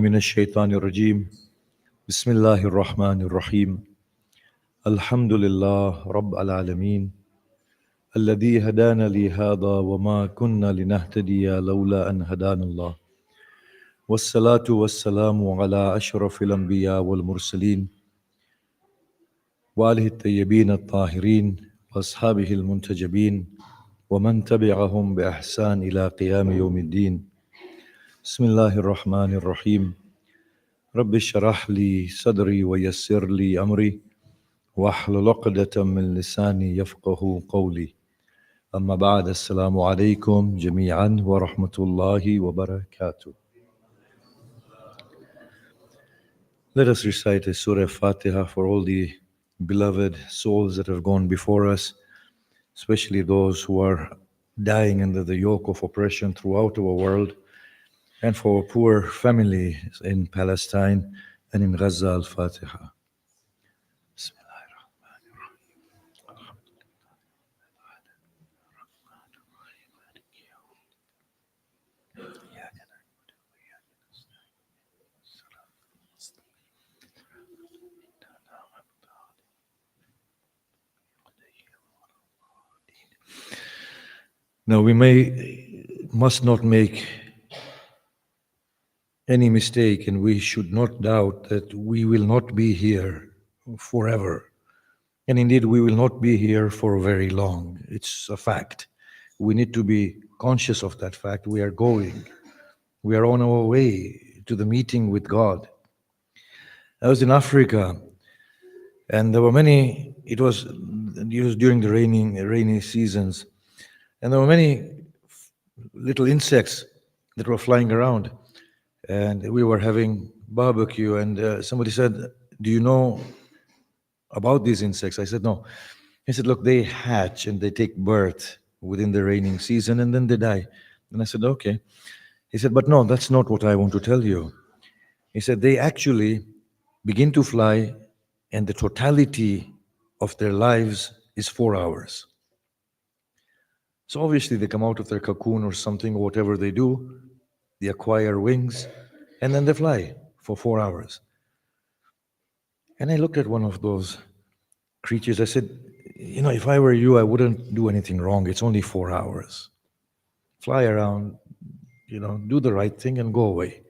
من الشيطان الرجيم بسم الله الرحمن الرحيم الحمد لله رب العالمين الذي هدانا لهذا وما كنا لنهتدي لولا أن هدانا الله والصلاة والسلام على أشرف الأنبياء والمرسلين وآله الطيبين الطاهرين وأصحابه المنتجبين ومن تبعهم بإحسان إلى قيام يوم الدين بسم الله الرحمن الرحيم رب اشرح لي صدري ويسر لي أمري واحلل عقدة من لساني يفقه قولي أما بعد السلام عليكم جميعا ورحمة الله وبركاته. Let us recite a Surah Fatiha for all the beloved souls that have gone before us, especially those who are dying under the yoke of oppression throughout our world, and for our poor families in Palestine and in Gaza. Al-Fatiha. Now we must not make any mistake, and we should not doubt that we will not be here forever. And indeed, we will not be here for very long. It's a fact. We need to be conscious of that fact. We are going. We are on our way to the meeting with God. I was in Africa, and there were many, it was during the rainy seasons, and there were many little insects that were flying around. And we were having barbecue, and somebody said, "Do you know about these insects?" I said, "No." He said, "Look, they hatch and they take birth within the raining season and then they die." And I said, "Okay." He said, "But no, that's not what I want to tell you." He said, "They actually begin to fly, and the totality of their lives is 4 hours. So obviously they come out of their cocoon or something, or whatever they do, they acquire wings, and then they fly for 4 hours." And I looked at one of those creatures. I said, "You know, if I were you, I wouldn't do anything wrong. It's only 4 hours. Fly around, do the right thing and go away."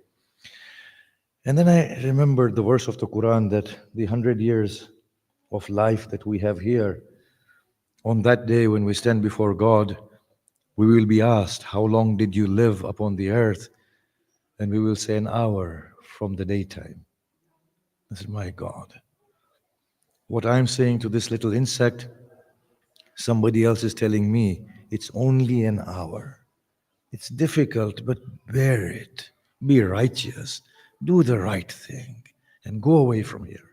And then I remembered the verse of the Quran that the 100 years of life that we have here, on that day when we stand before God, we will be asked, "How long did you live upon the earth?" And we will say, "An hour from the daytime." I said, "My God, what I'm saying to this little insect, somebody else is telling me it's only an hour. It's difficult, but bear it. Be righteous. Do the right thing and go away from here."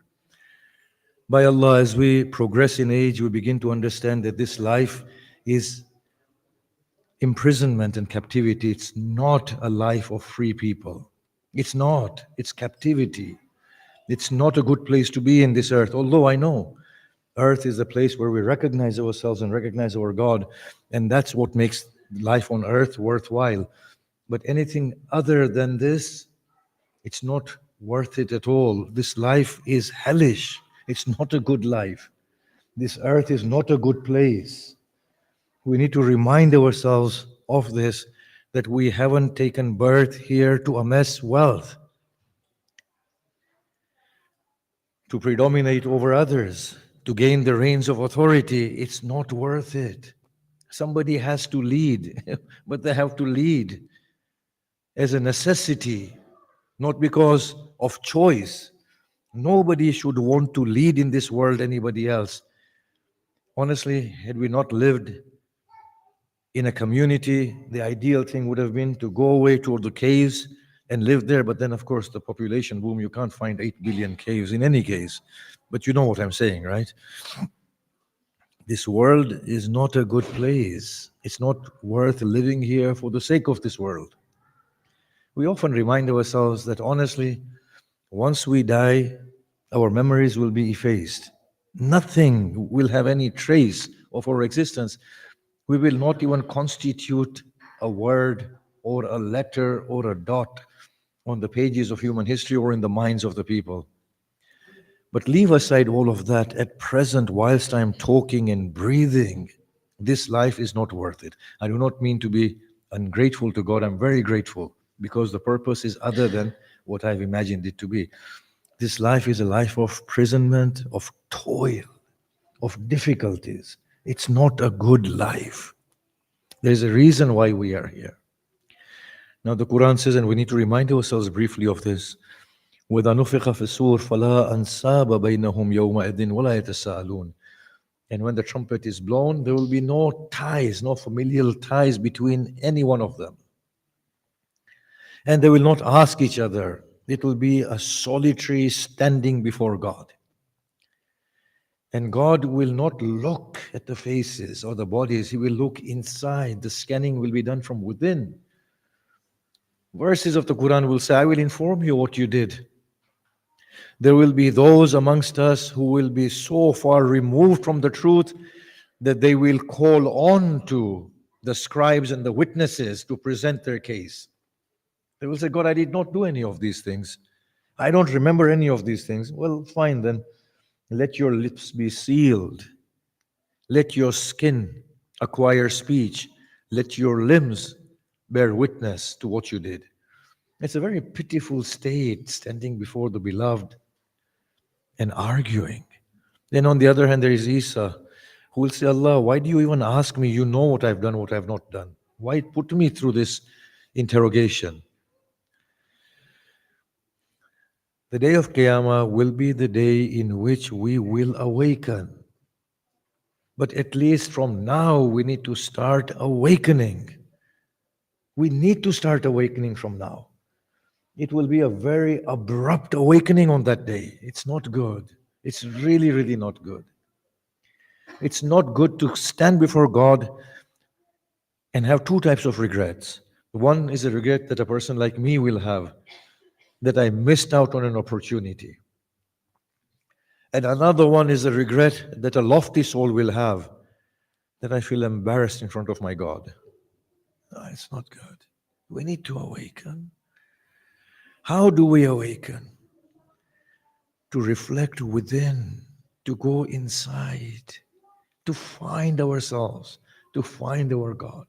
By Allah, as we progress in age, we begin to understand that this life is imprisonment and captivity. It's not a life of free people. It's not. It's captivity. It's not a good place to be in this earth. Although I know earth is a place where we recognize ourselves and recognize our God, and that's what makes life on earth worthwhile. But anything other than this, it's not worth it at all. This life is hellish. It's not a good life. This earth is not a good place. We need to remind ourselves of this, that we haven't taken birth here to amass wealth, to predominate over others, to gain the reins of authority. It's not worth it. Somebody has to lead, but they have to lead as a necessity, not because of choice. Nobody should want to lead in this world anybody else. Honestly, had we not lived in a community, the ideal thing would have been to go away toward the caves and live there. But then, of course, the population boom, you can't find 8 billion caves in any case. But you know what I'm saying, right? This world is not a good place. It's not worth living here for the sake of this world. We often remind ourselves that honestly, once we die, our memories will be effaced. Nothing will have any trace of our existence. We will not even constitute a word or a letter or a dot on the pages of human history or in the minds of the people. But leave aside all of that. At present, whilst I'm talking and breathing, this life is not worth it. I do not mean to be ungrateful to God. I'm very grateful because the purpose is other than what I've imagined it to be. This life is a life of imprisonment, of toil, of difficulties. It's not a good life. There's a reason why we are here. Now the Quran says, and we need to remind ourselves briefly of this, وَإِذَا نُفِخَ فِي الصُّورِ فَلَا أَنْسَابَ بَيْنَهُمْ يَوْمَئِذٍ وَلَا يَتَسَاءَلُونَ. And when the trumpet is blown, there will be no ties, no familial ties between any one of them. And they will not ask each other. It will be a solitary standing before God. And God will not look at the faces or the bodies. He will look inside. The scanning will be done from within. Verses of the Quran will say, I will inform you what you did. There will be those amongst us who will be so far removed from the truth that they will call on to the scribes and the witnesses to present their case. They will say, God, I did not do any of these things. I don't remember any of these things. Well, fine then. Let your lips be sealed. Let your skin acquire speech. Let your limbs bear witness to what you did. It's a very pitiful state, standing before the beloved and arguing. Then on the other hand, there is Isa, who will say, Allah, why do you even ask me? You know what I've done, what I've not done. Why put me through this interrogation? The day of Qiyamah will be the day in which we will awaken. But at least from now, we need to start awakening. We need to start awakening from now. It will be a very abrupt awakening on that day. It's not good. It's really, really not good. It's not good to stand before God and have two types of regrets. One is a regret that a person like me will have, that I missed out on an opportunity. And another one is a regret that a lofty soul will have, that I feel embarrassed in front of my God. No, it's not good. We need to awaken. How do we awaken? To reflect within, to go inside, to find ourselves, to find our God.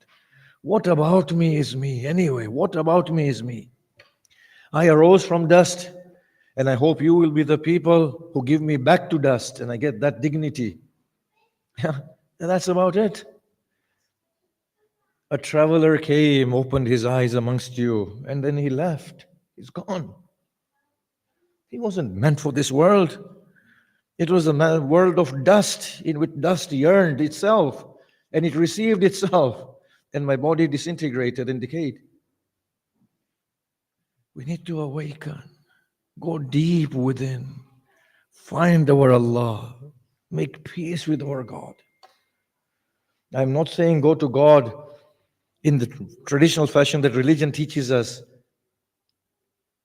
What about me is me anyway? What about me is me? I arose from dust, and I hope you will be the people who give me back to dust and I get that dignity. Yeah, and that's about it. A traveler came, opened his eyes amongst you, and then he left. He's gone. He wasn't meant for this world. It was a world of dust in which dust yearned itself, and it received itself, and my body disintegrated and decayed. We need to awaken, go deep within, find our Allah, make peace with our God. I'm not saying go to God in the traditional fashion that religion teaches us,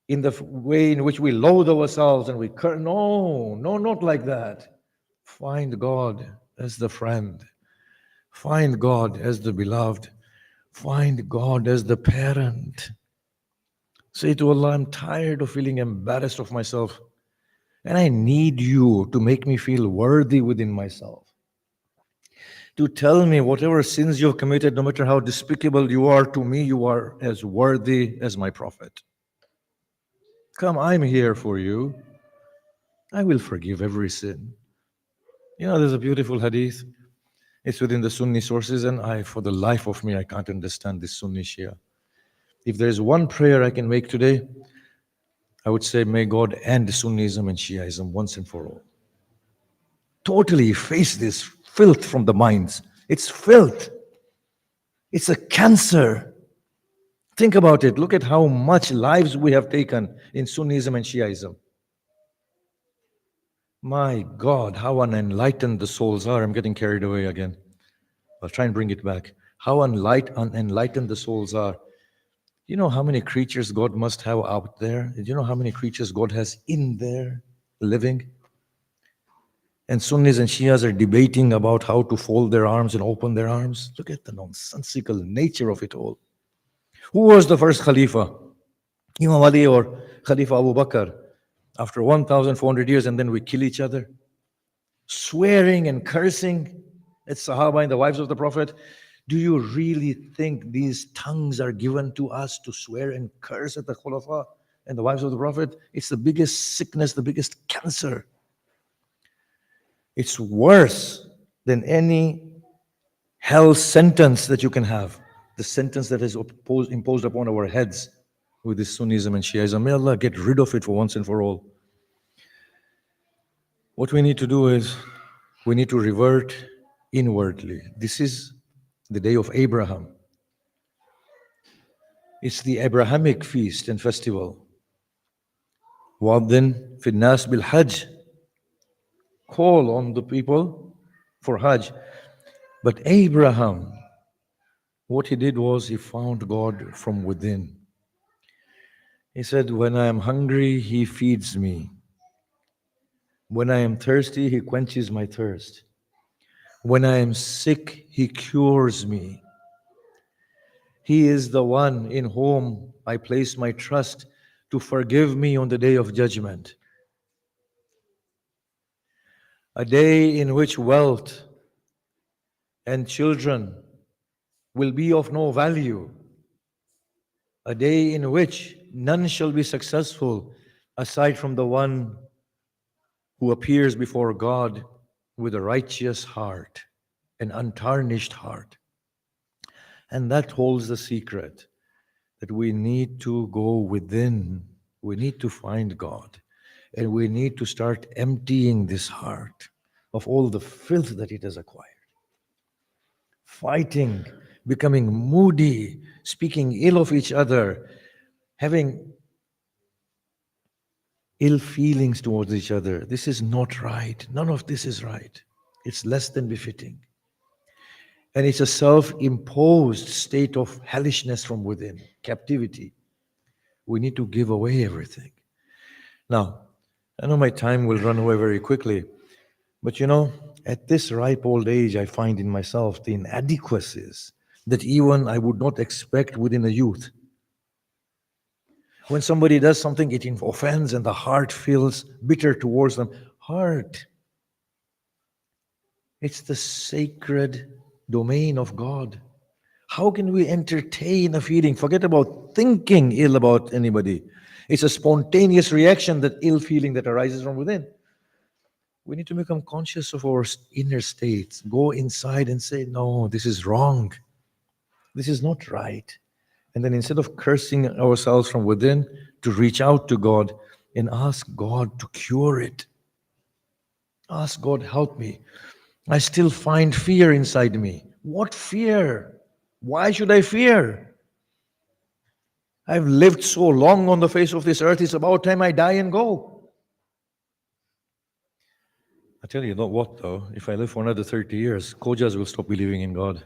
in the way in which we loathe ourselves and we no, not like that. Find God as the friend. Find God as the beloved. Find God as the parent. Say to Allah, I'm tired of feeling embarrassed of myself, and I need you to make me feel worthy within myself. To tell me whatever sins you've committed, no matter how despicable you are to me, you are as worthy as my Prophet. Come, I'm here for you. I will forgive every sin. You know, there's a beautiful hadith. It's within the Sunni sources, and for the life of me, I can't understand this Sunni Shia. If there's one prayer I can make today, I would say, may God end Sunnism and Shiaism once and for all. Totally efface this filth from the minds. It's filth. It's a cancer. Think about it. Look at how much lives we have taken in Sunnism and Shiaism. My God, how unenlightened the souls are. I'm getting carried away again. I'll try and bring it back. How unenlightened the souls are. You know how many creatures God must have out there? Do you know how many creatures God has in there living? And Sunnis and Shias are debating about how to fold their arms and open their arms. Look at the nonsensical nature of it all. Who was the first Khalifa? Imam Ali or Khalifa Abu Bakr, after 1,400 years, and then we kill each other, swearing and cursing at Sahaba and the wives of the Prophet. Do you really think these tongues are given to us to swear and curse at the Khulafa and the wives of the Prophet? It's the biggest sickness, the biggest cancer. It's worse than any hell sentence that you can have. The sentence that is imposed upon our heads with this Sunnism and Shiaism. May Allah get rid of it for once and for all. What we need to do is we need to revert inwardly. This is the day of Abraham. It's the Abrahamic feast and festival. وَأَذِّن فِي النَّاسِ بِالْحَجِّ. Call on the people for Hajj. But Abraham, what he did was he found God from within. He said, when I am hungry, he feeds me. When I am thirsty, he quenches my thirst. When I am sick, he cures me. He is the one in whom I place my trust to forgive me on the day of judgment. A day in which wealth and children will be of no value. A day in which none shall be successful aside from the one who appears before God with a righteous heart, an untarnished heart. And that holds the secret that we need to go within. We need to find God. And we need to start emptying this heart of all the filth that it has acquired. Fighting, becoming moody, speaking ill of each other, having ill feelings towards each other. This is not right. None of this is right. It's less than befitting. And it's a self-imposed state of hellishness from within, captivity. We need to give away everything. Now, I know my time will run away very quickly, but at this ripe old age, I find in myself the inadequacies that even I would not expect within a youth. When somebody does something, it offends and the heart feels bitter towards them. Heart. It's the sacred domain of God. How can we entertain a feeling? Forget about thinking ill about anybody. It's a spontaneous reaction, that ill feeling that arises from within. We need to become conscious of our inner states. Go inside and say, no, this is wrong. This is not right. And then instead of cursing ourselves from within, to reach out to God and ask God to cure it. Ask God, help me. I still find fear inside me. What fear? Why should I fear? I've lived so long on the face of this earth, it's about time I die and go. I tell you what though, if I live for another 30 years, Khojas will stop believing in God.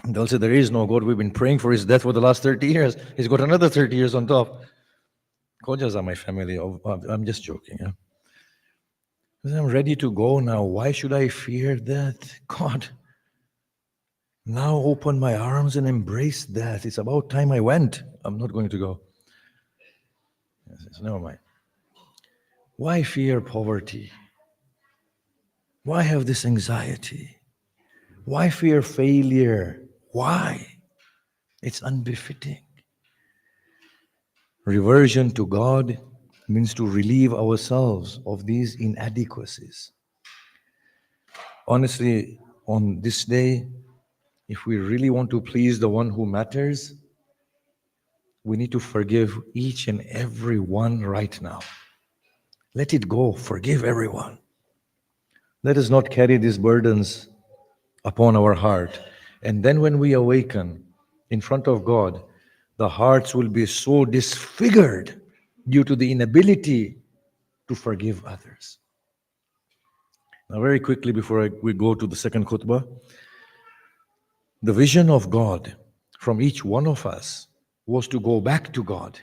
And they'll say, there is no God. We've been praying for his death for the last 30 years. He's got another 30 years on top. Khojas are my family. I'm just joking. Yeah? I'm ready to go now. Why should I fear death? God, now open my arms and embrace death. It's about time I went. I'm not going to go. Yes, never mind. Why fear poverty? Why have this anxiety? Why fear failure? Why? It's unbefitting. Reversion to God means to relieve ourselves of these inadequacies. Honestly, on this day, if we really want to please the one who matters, we need to forgive each and every one right now. Let it go. Forgive everyone. Let us not carry these burdens upon our heart. And then when we awaken in front of God, the hearts will be so disfigured due to the inability to forgive others. Now, very quickly before we go to the second khutbah, the vision of God from each one of us was to go back to God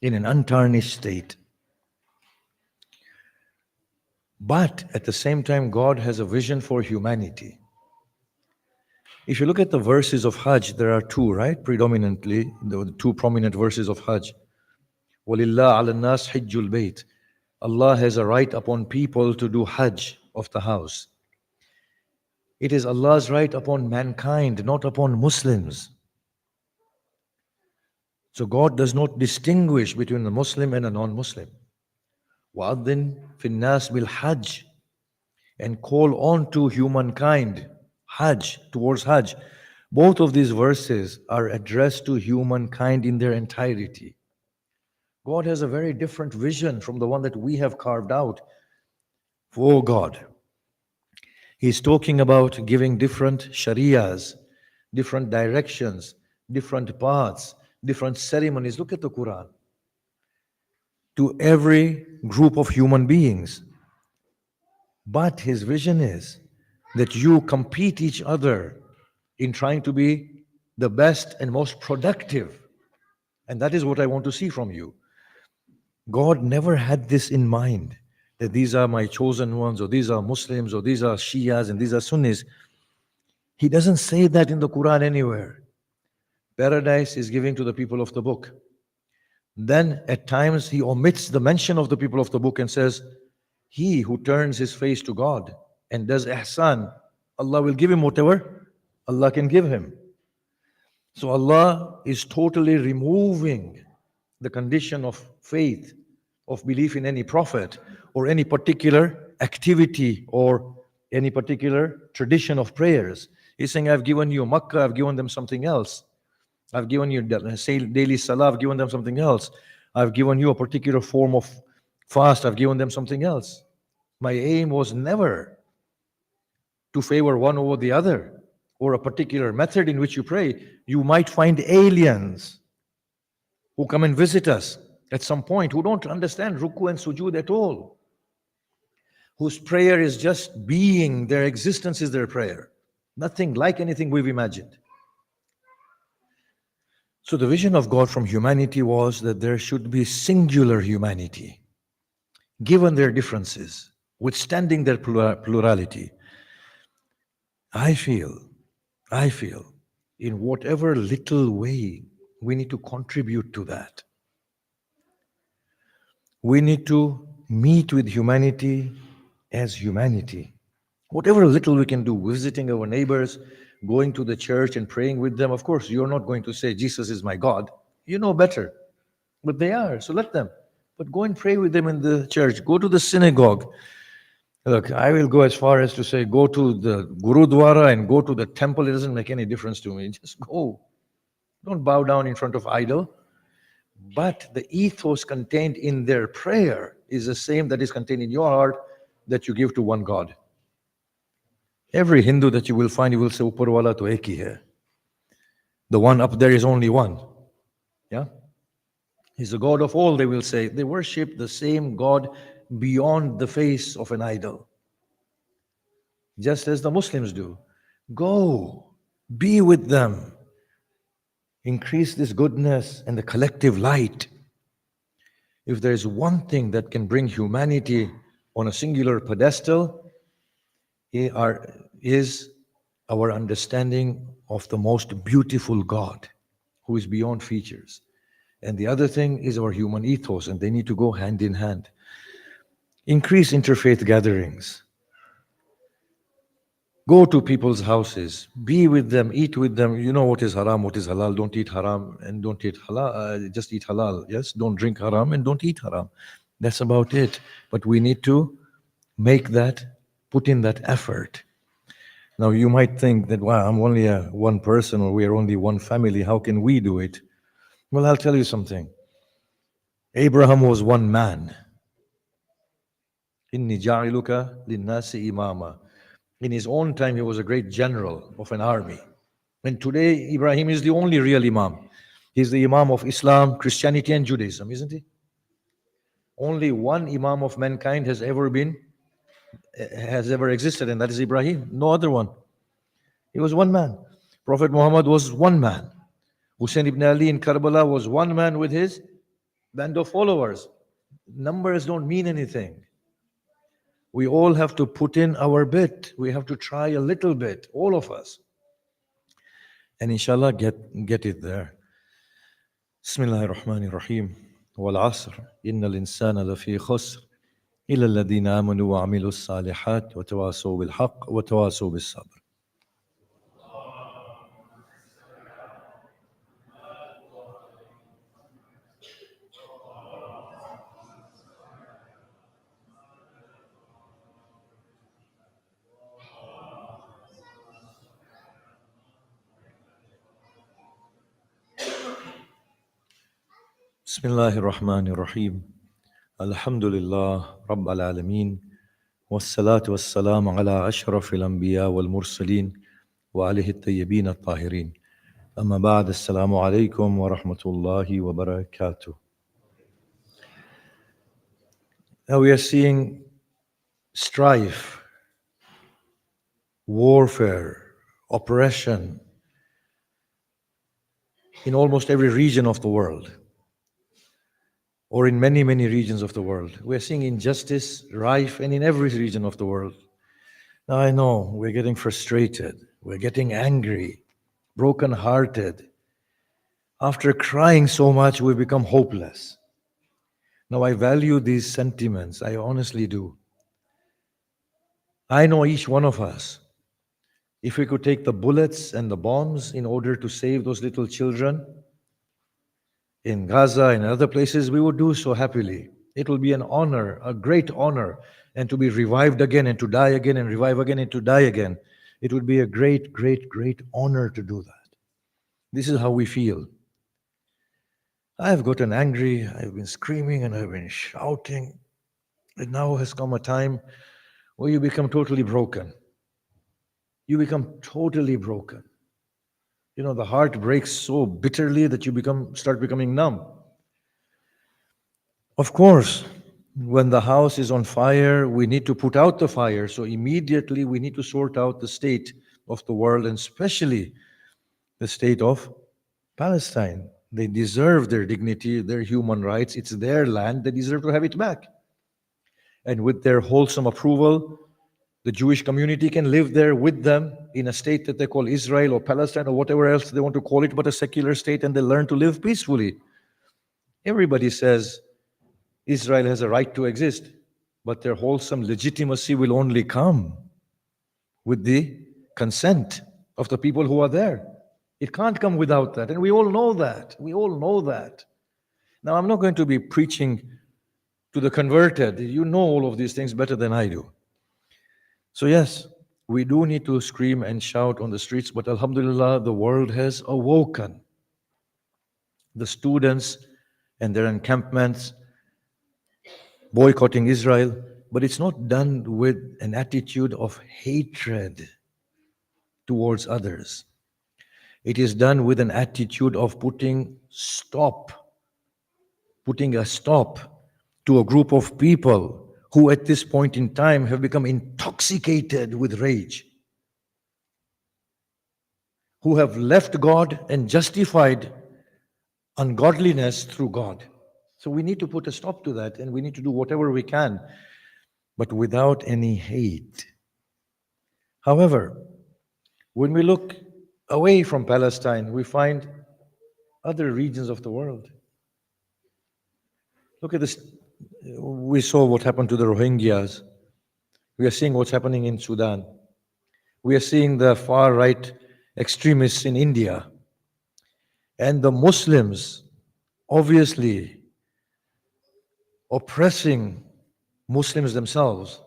in an untarnished state. But at the same time, God has a vision for humanity. If you look at the verses of Hajj, there are two, right? Predominantly, the two prominent verses of Hajj. وَلِلَّهِ عَلَى النَّاسِ حِجُّ الْبَيْتِ. Allah has a right upon people to do Hajj of the house. It is Allah's right upon mankind, not upon Muslims. So God does not distinguish between a Muslim and a non-Muslim. وَأَذِّن فِي النَّاسِ بِالْحَجِّ. And call on to humankind, Hajj, towards Hajj. Both of these verses are addressed to humankind in their entirety. God has a very different vision from the one that we have carved out for God. He's talking about giving different sharias, different directions, different paths, different ceremonies. Look at the Quran. To every group of human beings. But his vision is that you compete each other in trying to be the best and most productive. And that is what I want to see from you. God never had this in mind, that these are my chosen ones, or these are Muslims, or these are Shias, and these are Sunnis. He doesn't say that in the Quran anywhere. Paradise is giving to the people of the book. Then at times he omits the mention of the people of the book and says, he who turns his face to God and does ihsan, Allah will give him whatever Allah can give him. So Allah is totally removing the condition of faith, of belief in any prophet or any particular activity or any particular tradition of prayers. He's saying, I've given you Makkah, I've given them something else. I've given you daily salah, I've given them something else. I've given you a particular form of fast, I've given them something else. My aim was never to favor one over the other or a particular method in which you pray. You might find aliens who come and visit us at some point who don't understand ruku and sujood at all, whose prayer is just being, their existence is their prayer. Nothing like anything we've imagined. So the vision of God from humanity was that there should be singular humanity, given their differences, withstanding their plurality. I feel, in whatever little way we need to contribute to that. We need to meet with humanity as humanity. Whatever little we can do, visiting our neighbors, going to the church and praying with them. Of course, you're not going to say, Jesus is my God. You know better. But they are, so let them. But go and pray with them in the church. Go to the synagogue. Look, I will go as far as to say, go to the Gurudwara and go to the temple. It doesn't make any difference to me. Just go. Don't bow down in front of idol. But the ethos contained in their prayer is the same that is contained in your heart that you give to one God. Every Hindu that you will find, you will say, Upar wala to ek hi hai. The one up there is only one. Yeah? He's the God of all, they will say. They worship the same God beyond the face of an idol. Just as the Muslims do. Go, be with them. Increase this goodness and the collective light. If there is one thing that can bring humanity on a singular pedestal, is our understanding of the most beautiful God who is beyond features. And the other thing is our human ethos, and they need to go hand in hand. Increase interfaith gatherings. Go to people's houses, be with them, eat with them. You know what is haram, what is halal. Don't eat haram and don't eat halal. Just eat halal. Yes, don't drink haram and don't eat haram. That's about it. But we need to make that, put in that effort. Now you might think that, wow, I'm only one person, or we are only one family. How can we do it? Well, I'll tell you something. Abraham was one man. Inni ja'iluka linnasi imama. In his own time, he was a great general of an army. And today, Ibrahim is the only real imam. He's the imam of Islam, Christianity, and Judaism, isn't he? Only one imam of mankind has ever existed, and that is Ibrahim. No other one. He was one man. Prophet Muhammad was one man. Hussein ibn Ali in Karbala was one man with his band of followers. Numbers don't mean anything. We all have to put in our bit. We have to try a little bit, all of us. And inshallah get it there. Bismillahir Rahmanir Rahim. Wal Asr. Innal insana lafi khusr. إلا الذين آمنوا وعملوا الصالحات وتواصوا بالحق وتواصوا بالصبر. Bismillahir Rahmanir Rahim. Alhamdulillah Rabbil Alameen. والصلاة والسلام على أشرف الأنبياء والمرسلين وعليه الطيبين الطاهرين. أما بعد السلام عليكم ورحمة الله وبركاته. Now we are seeing strife, warfare, oppression in almost every region of the world, or in many, many regions of the world. We are seeing injustice rife and in every region of the world. Now I know we're getting frustrated, we're getting angry, broken-hearted. After crying so much, we become hopeless. Now I value these sentiments, I honestly do. I know each one of us, if we could take the bullets and the bombs in order to save those little children in Gaza and other places, we would do so happily. It will be an honor, a great honor, and to be revived again and to die again and revive again and to die again. It would be a great, great, great honor to do that. This is how we feel. I have gotten angry, I've been screaming and I've been shouting. And now has come a time where you become totally broken. You become totally broken. You know, the heart breaks so bitterly that you start becoming numb. Of course, when the house is on fire, we need to put out the fire. So immediately we need to sort out the state of the world, and especially the state of Palestine. They deserve their dignity, their human rights. It's their land. They deserve to have it back. And with their wholesome approval, the Jewish community can live there with them in a state that they call Israel or Palestine or whatever else they want to call it, but a secular state, and they learn to live peacefully. Everybody says Israel has a right to exist, but their wholesome legitimacy will only come with the consent of the people who are there. It can't come without that, and we all know that. We all know that. Now, I'm not going to be preaching to the converted. You know all of these things better than I do. So yes, we do need to scream and shout on the streets, but alhamdulillah, the world has awoken. The students and their encampments boycotting Israel, but it's not done with an attitude of hatred towards others. It is done with an attitude of putting a stop to a group of people who at this point in time have become intoxicated with rage, who have left God and justified ungodliness through God. So we need to put a stop to that, and we need to do whatever we can, but without any hate. However, when we look away from Palestine, we find other regions of the world. Look at this. We saw what happened to the Rohingyas. We are seeing what's happening in Sudan. We are seeing the far-right extremists in India. And the Muslims, obviously, oppressing Muslims themselves,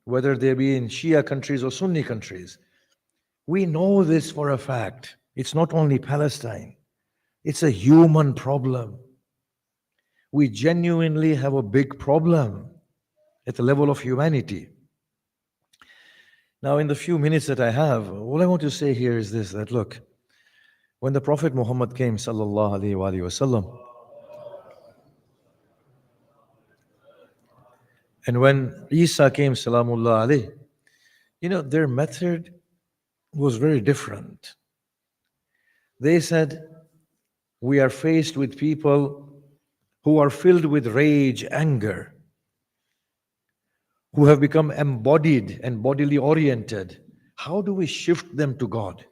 whether they be in Shia countries or Sunni countries. We know this for a fact. It's not only Palestine. It's a human problem. We genuinely have a big problem at the level of humanity. Now, in the few minutes that I have, all I want to say here is this, that look, when the Prophet Muhammad came, sallallahu alaihi wasallam, and when Isa came, salamullah alayhi, you know, their method was very different. They said, we are faced with people who are filled with rage, anger, who have become embodied and bodily oriented. How do we shift them to God?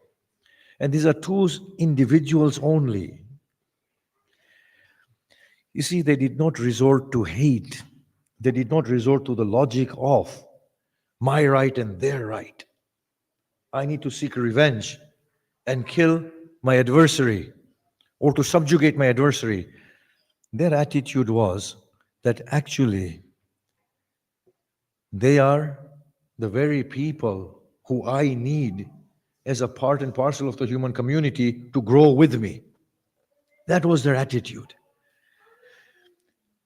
And these are two individuals only. You see, they did not resort to hate. They did not resort to the logic of my right and their right. I need to seek revenge and kill my adversary or to subjugate my adversary. Their attitude was that actually they are the very people who I need as a part and parcel of the human community to grow with me. That was their attitude.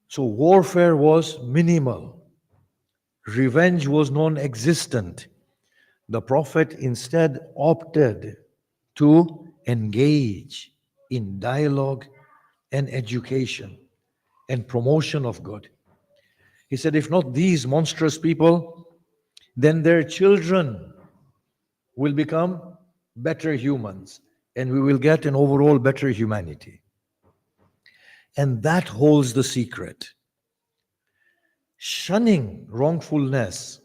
So warfare was minimal. Revenge was non existent. The Prophet instead opted to engage in dialogue and education and promotion of good. He said, if not these monstrous people, then their children will become better humans and we will get an overall better humanity. And that holds the secret. Shunning wrongfulness,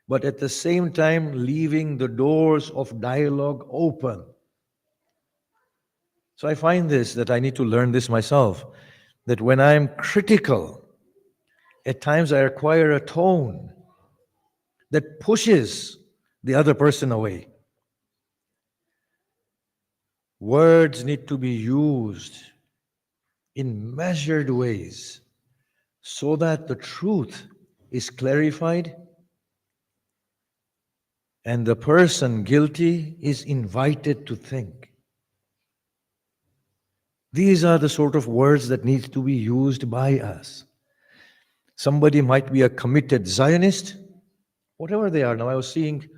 but at the same time leaving the doors of dialogue open. So I find this, that I need to learn this myself, that when I'm critical, at times I acquire a tone that pushes the other person away. Words need to be used in measured ways so that the truth is clarified and the person guilty is invited to think. These are the sort of words that need to be used by us. Somebody might be a committed Zionist, whatever they are. Now I was seeing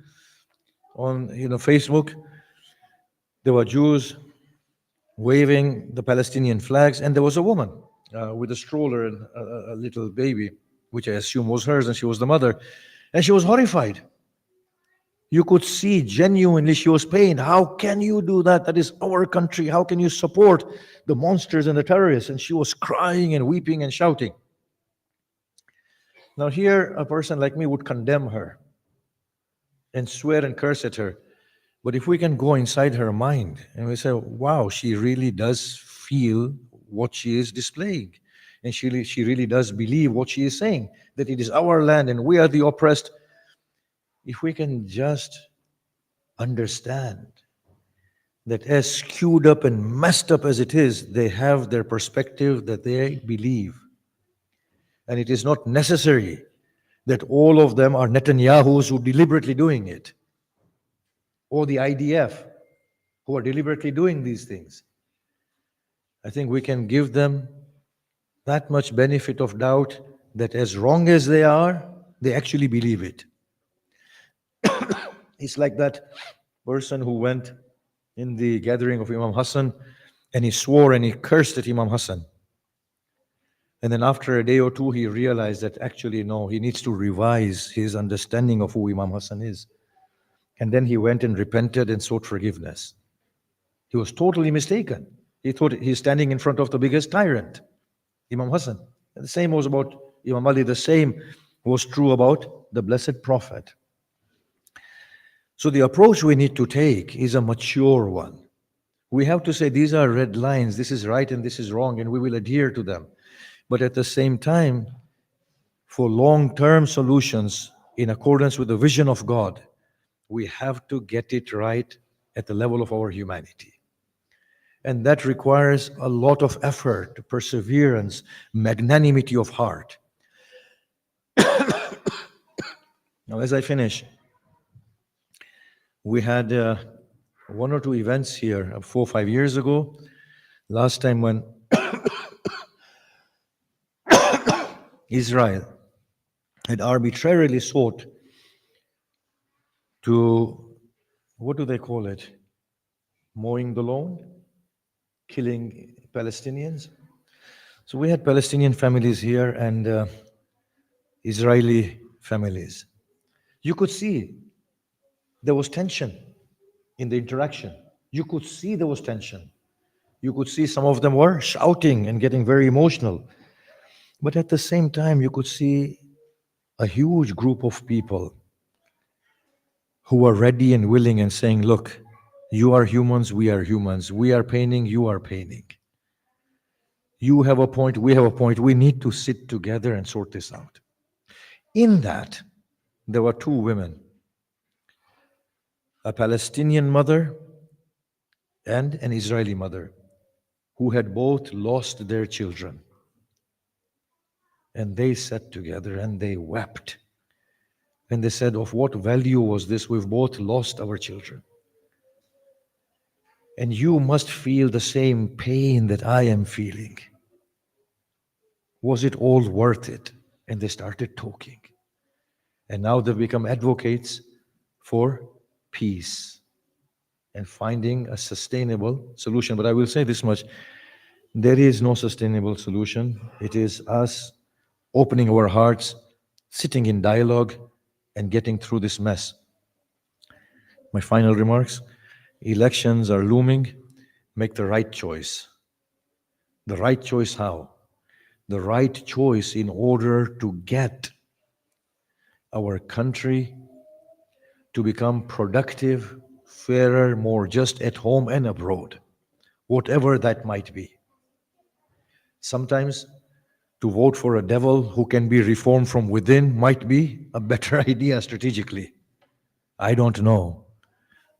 on Facebook, there were Jews waving the Palestinian flags, and there was a woman with a stroller and a little baby, which I assume was hers, and she was the mother, and she was horrified. You could see genuinely she was pained. How can you do that? That is our country. How can you support the monsters and the terrorists? And she was crying and weeping and shouting. Now here, a person like me would condemn her and swear and curse at her. But if we can go inside her mind and we say, wow, she really does feel what she is displaying. And she really does believe what she is saying, that it is our land and we are the oppressed. If we can just understand that as skewed up and messed up as it is, they have their perspective that they believe. And it is not necessary that all of them are Netanyahus who are deliberately doing it, or the IDF who are deliberately doing these things. I think we can give them that much benefit of doubt that as wrong as they are, they actually believe it. It's like that person who went in the gathering of Imam Hassan and he swore and he cursed at Imam Hassan. And then after a day or two, he realized that actually, no, he needs to revise his understanding of who Imam Hassan is. And then he went and repented and sought forgiveness. He was totally mistaken. He thought he's standing in front of the biggest tyrant, Imam Hassan. And the same was about Imam Ali. The same was true about the Blessed Prophet. So the approach we need to take is a mature one. We have to say these are red lines, this is right and this is wrong, and we will adhere to them. But at the same time, for long-term solutions in accordance with the vision of God, we have to get it right at the level of our humanity. And that requires a lot of effort, perseverance, magnanimity of heart. Now, as I finish, we had one or two events here 4 or 5 years ago. Last time when Israel had arbitrarily sought to, what do they call it? Mowing the lawn? Killing Palestinians? So we had Palestinian families here and Israeli families. You could see there was tension in the interaction. You could see there was tension. You could see some of them were shouting and getting very emotional. But at the same time, you could see a huge group of people who were ready and willing and saying, look, You are humans, we are humans. We are paining, you are paining. You have a point, we have a point. We need to sit together and sort this out. In that, there were two women, a Palestinian mother and an Israeli mother, who had both lost their children. And they sat together and they wept. And they said, of what value was this? We've both lost our children. And you must feel the same pain that I am feeling. Was it all worth it? And they started talking. And now they've become advocates for peace and finding a sustainable solution. But I will say this much, there is no sustainable solution. It is us opening our hearts, sitting in dialogue, and getting through this mess. My final remarks, elections are looming. Make the right choice. The right choice how? The right choice in order to get our country to become productive, fairer, more just at home and abroad, whatever that might be. Sometimes to vote for a devil who can be reformed from within might be a better idea strategically. I don't know.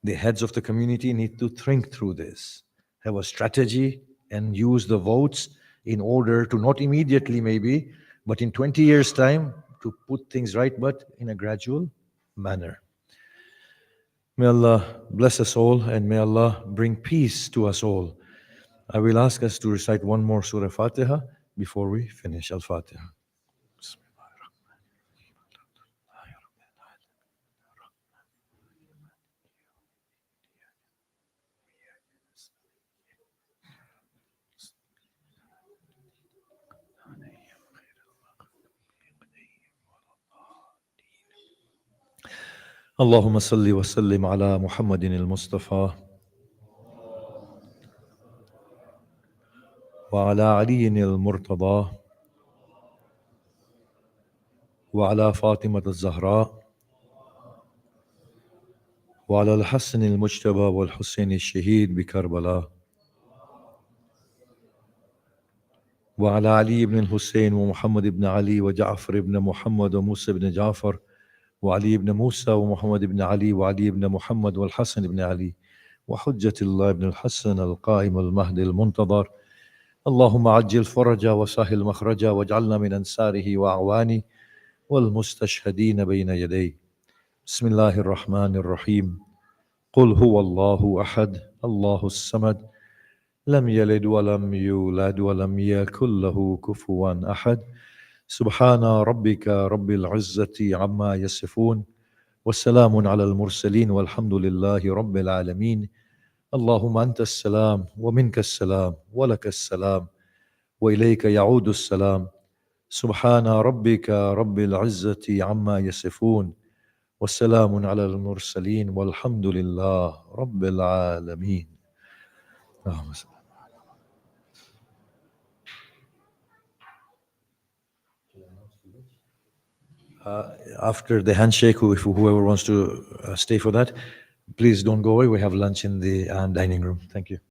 The heads of the community need to think through this, have a strategy, and use the votes in order to not immediately maybe, but in 20 years' time, to put things right, but in a gradual manner. May Allah bless us all and may Allah bring peace to us all. I will ask us to recite one more Surah Fatiha before we finish Al-Fatiha. اللهم صل وسلم على محمد المصطفى وعلى علي المرتضى وعلى فاطمة الزهراء وعلى الحسن المجتبى والحسين الشهيد بكربلاء وعلى علي بن الحسين ومحمد بن علي وجعفر بن محمد وموسى بن جعفر وعلي بن موسى ومحمد بن علي وعلي بن محمد والحسن بن علي وحجة الله بن الحسن القائم المهدي المنتظر. اللهم عجل فرجا وسهل مخرجا واجعلنا من أنصاره وأعوانه والمستشهدين بين يديه. بسم الله الرحمن الرحيم. قل هو الله أحد الله الصمد لم يلد ولم يولد ولم يكن له كفوا أحد. سبحان ربك رب العزة عما يصفون والسلام على المرسلين والحمد لله رب العالمين. اللهم أنت السلام ومنك السلام ولك السلام وإليك يعود السلام. سبحان ربك رب العزة عما يصفون والسلام على المرسلين والحمد لله رب العالمين. اللهم صل. After the handshake, if whoever wants to stay for that, please don't go away. We have lunch in the dining room. Thank you.